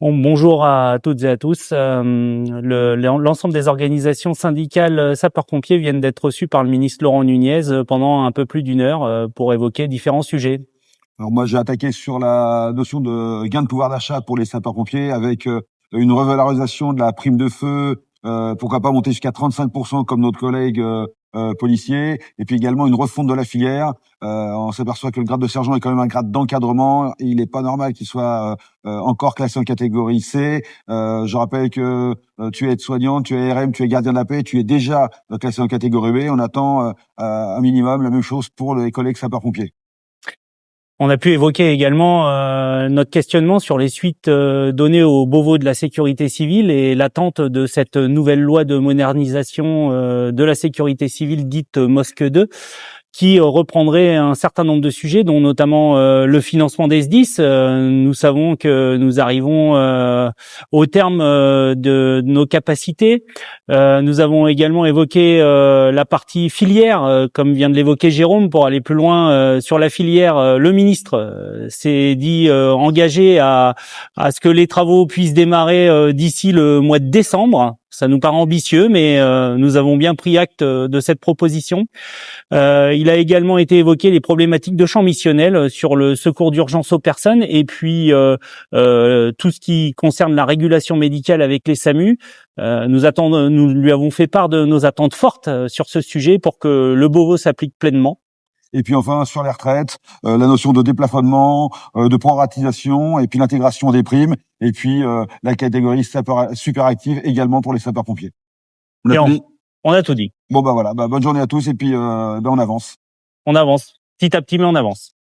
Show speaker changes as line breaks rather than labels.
Bonjour à toutes et à tous. L'ensemble des organisations syndicales sapeurs-pompiers viennent d'être reçues par le ministre Laurent Nunez pendant un peu plus d'une heure pour évoquer différents sujets.
Alors moi, j'ai attaqué sur la notion de gain de pouvoir d'achat pour les sapeurs-pompiers avec une revalorisation de la prime de feu, pourquoi pas monter jusqu'à 35% comme notre collègue policier, et puis également une refonte de la filière. On s'aperçoit que le grade de sergent est quand même un grade d'encadrement et il n'est pas normal qu'il soit encore classé en catégorie C. Je rappelle que tu es aide-soignant, tu es RM, tu es gardien de la paix, tu es déjà classé en catégorie B. On attend un minimum la même chose pour les collègues sapeurs-pompiers.
On a pu évoquer également notre questionnement sur les suites données aux Beauvau de la sécurité civile et l'attente de cette nouvelle loi de modernisation de la sécurité civile dite Mosque 2, qui reprendrait un certain nombre de sujets, dont notamment le financement des SDIS. Nous savons que nous arrivons au terme de nos capacités. Nous avons également évoqué la partie filière, comme vient de l'évoquer Jérôme. Pour aller plus loin sur la filière, le ministre s'est dit engagé à ce que les travaux puissent démarrer d'ici le mois de décembre. Ça nous paraît ambitieux, mais nous avons bien pris acte de cette proposition. Il a également été évoqué les problématiques de champ missionnel sur le secours d'urgence aux personnes et puis tout ce qui concerne la régulation médicale avec les SAMU. Nous lui avons fait part de nos attentes fortes sur ce sujet pour que le Beauvau s'applique pleinement.
Et puis enfin, sur les retraites, la notion de déplafonnement, de proratisation, et puis l'intégration des primes, et puis la catégorie super active également pour les sapeurs-pompiers.
On a tout dit.
Bon bah voilà, bonne journée à tous, et puis on avance.
On avance, petit à petit, mais on avance.